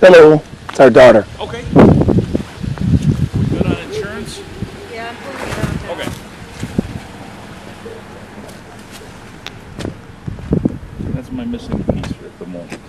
Hello, it's our daughter. Okay. We good on insurance? Yeah, I'm pulling it out now. Okay. That's my missing piece at the moment.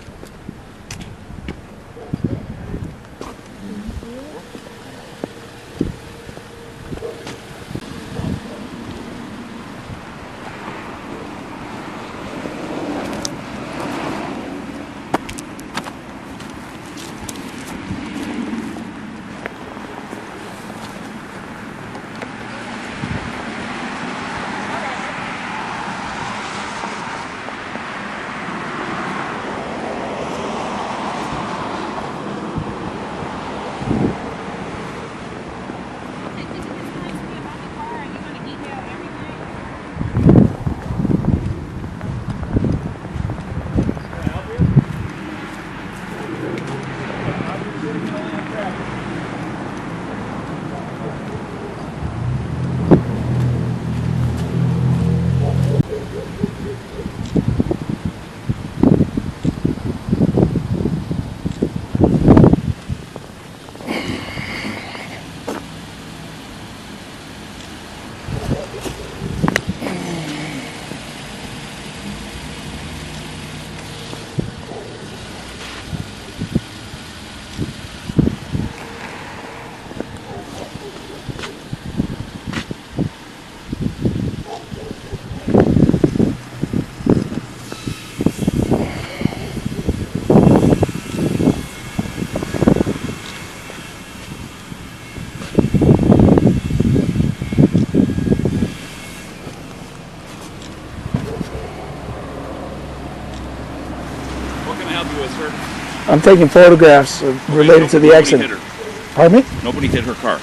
I'm taking photographs related to the accident. Hit her. Pardon me? Nobody hit her car.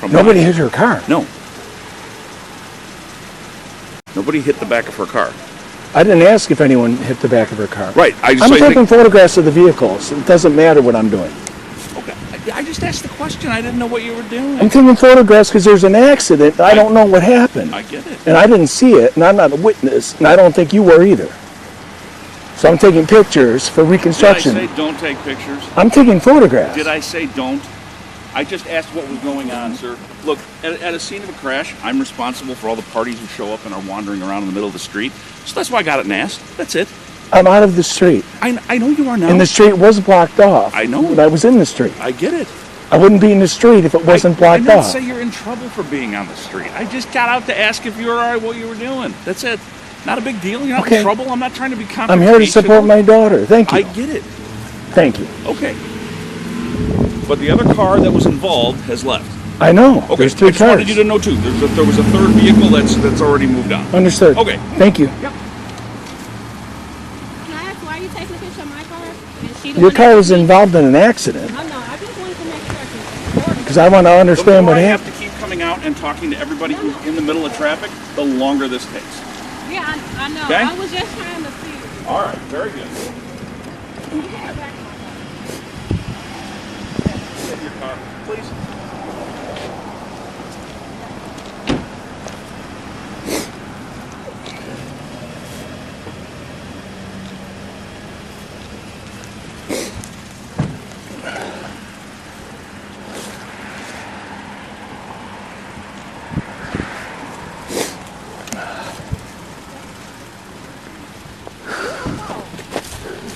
Nobody hit her car? No. Nobody hit the back of her car. I didn't ask if anyone hit the back of her car. Right. I'm taking photographs of the vehicles. It doesn't matter what I'm doing. Okay. I just asked the question. I didn't know what you were doing. I'm taking photographs because there's an accident. I don't know what happened. I get it. And I didn't see it, and I'm not a witness, and I don't think you were either. So I'm taking pictures for reconstruction. Did I say don't take pictures? I'm taking photographs. Did I say don't? I just asked what was going on, sir. Look, at a scene of a crash, I'm responsible for all the parties who show up and are wandering around in the middle of the street. So that's why I got it and asked. That's it. I'm out of the street. I know you are now. And the street was blocked off. I know. But I was in the street. I get it. I wouldn't be in the street if it wasn't blocked off. I didn't say you're in trouble for being on the street. I just got out to ask if you were all right what you were doing. That's it. Not a big deal. You're not in trouble. I'm not trying to be confrontational. I'm here to support my daughter. Thank you. I get it. Thank you. Okay. But the other car that was involved has left. I know. Okay. There's three I just cars. wanted you to know too. There was a third vehicle that's already moved on. Understood. Okay. Thank you. Yep. Can I ask why are you taking a picture of my car? Your car was involved in an accident. I know. I just wanted to make sure. Because I want to understand what happened. The more I have to keep coming out and talking to everybody who's in the middle of traffic, the longer this takes. Yeah, I know. Okay? I was just trying to see. All right. Very good. Get your car, please.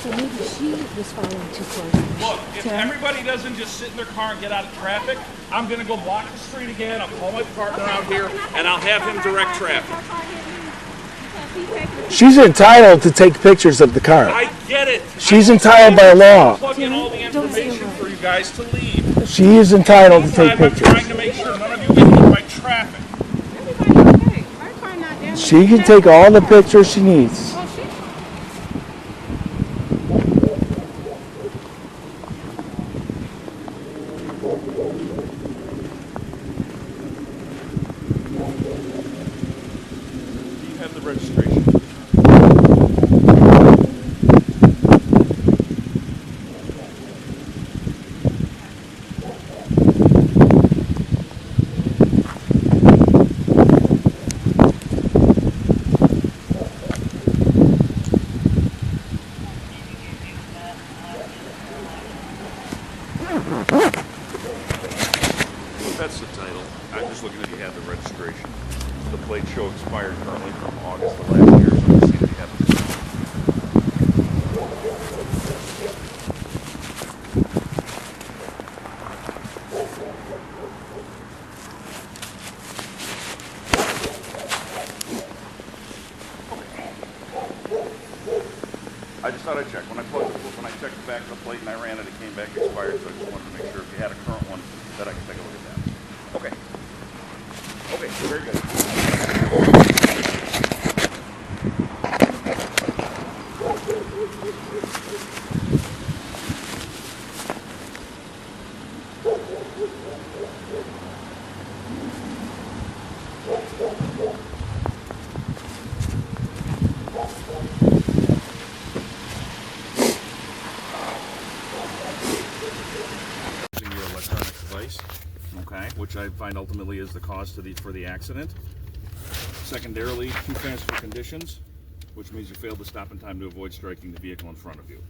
So maybe she was following too close. Look, if everybody doesn't just sit in their car and get out of traffic, I'm going to go block the street again. I'll call my partner out here, and I'll have him direct traffic. She's entitled to take pictures of the car. I get it. She's entitled by law. Plug in all the information for you guys to leave. She is entitled to take I'm trying pictures. to make sure none of you get hit by traffic. She can take all the pictures she needs. Do you have the registration? registration. The plate show expired currently from August of last year, so let's see if you have it. I just thought I'd check. When I checked the back of the plate and I ran it, it came back expired, so I just wanted to make sure if you had a current one that I could take a look at that. Okay. Okay, very good. Using your electronic device, okay, which I find ultimately is the cause for the accident. Secondarily, too fast for conditions, which means you failed to stop in time to avoid striking the vehicle in front of you.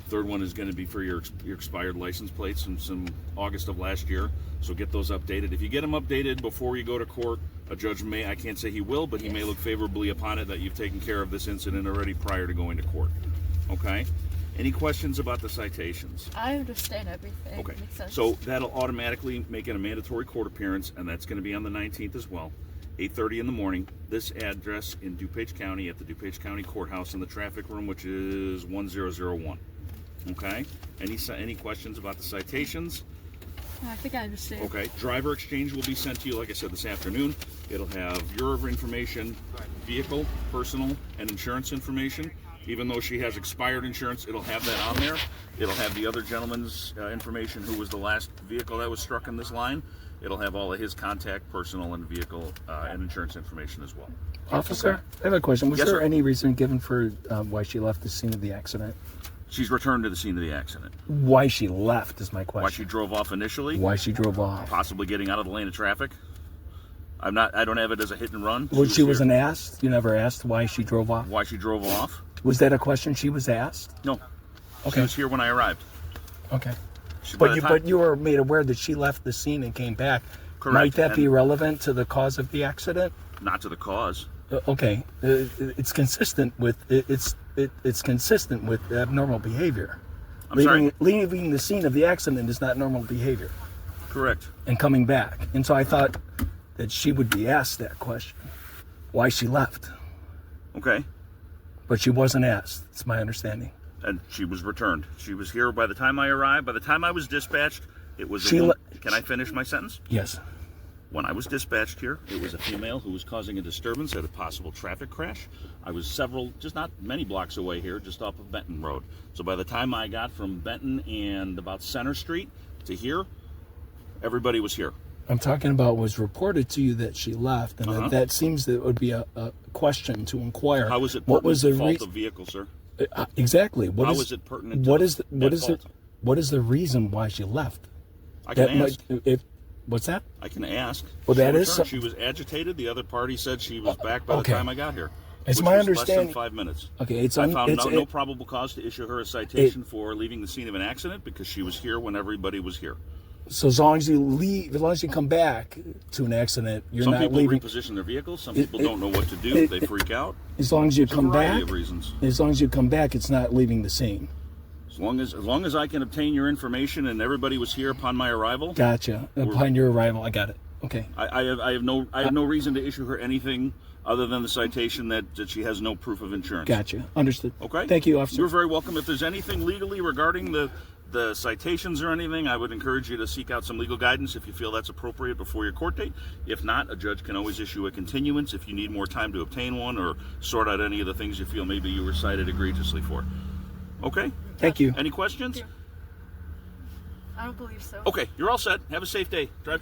Third one is going to be for your expired license plates from some August of last year, so get those updated. If you get them updated before you go to court, a judge may, I can't say he will, but he may look favorably upon it that you've taken care of this incident already prior to going to court. Okay? Any questions about the citations? I understand everything. Okay, Makes sense. so that'll automatically make it a mandatory court appearance, and that's going to be on the 19th as well, 8:30 in the morning. This address in DuPage County at the DuPage County Courthouse in the traffic room, which is 1001. Okay? Any questions about the citations? I think I understand. Okay, driver exchange will be sent to you, like I said, this afternoon. It'll have your information, vehicle, personal, and insurance information. Even though she has expired insurance, it'll have that on there. It'll have the other gentleman's information who was the last vehicle that was struck in this line. It'll have all of his contact, personal, and vehicle and insurance information as well. Officer, Okay. I have a question. Was Yes, there sir. any reason given for why she left the scene of the accident? She's returned to the scene of the accident. Why she left is my question. Why she drove off initially, Why she drove off? possibly getting out of the lane of traffic. I don't have it as a hit and run. She here. wasn't asked? You never asked why she drove off? Why she drove off? Was that a question she was asked? No. She Okay. was here when I arrived. Okay. By the But you were made aware that she left the scene and came back. Correct. Might that be And- relevant to the cause of the accident? Not to the cause. Okay. It's consistent with it's consistent with abnormal behavior. I'm sorry? Leaving the scene of the accident is not normal behavior, Correct. and coming back. And so I thought that she would be asked that question, why she left. Okay. But she wasn't asked. It's my understanding. And she was returned. She was here by the time I arrived. By the time I was dispatched, it was She a le- woman. Can I finish my sentence? Yes. When I was dispatched here, it was a female who was causing a disturbance at a possible traffic crash. I was just not many blocks away here, just off of Benton Road. So by the time I got from Benton and about Center Street to here, everybody was here. I'm talking about was reported to you that she left, and that seems that it would be a question to inquire. How is it what pertinent was to the fault of vehicle, sir? exactly? How is it pertinent to what is that fault? what is the reason why she left? I can ask. What's that? I can ask. Well, She that is returned. She was agitated. The other party said she was back by okay. the time I got here. It's which my was understanding. Less than 5 minutes. Okay, it's I found it's, no probable cause to issue her a citation for leaving the scene of an accident because she was here when everybody was here. So as long as you leave, as long as you come back to an accident, you're Some not people leaving. reposition their vehicles. Some people don't know what to do. They freak out. As long as you There's a come variety back, of reasons. as long as you come back, it's not leaving the scene. As long as I can obtain your information and everybody was here upon my arrival, Gotcha. Upon your arrival, I got it. Okay. I have no reason to issue her anything other than the citation that she has no proof of insurance. Gotcha. Understood. Okay. Thank you, officer. You're very welcome. If there's anything legally regarding the citations or anything, I would encourage you to seek out some legal guidance if you feel that's appropriate before your court date. If not, a judge can always issue a continuance if you need more time to obtain one or sort out any of the things you feel maybe you were cited egregiously for. Okay? Thank you. Any questions? I don't believe so. Okay, you're all set. Have a safe day. Drive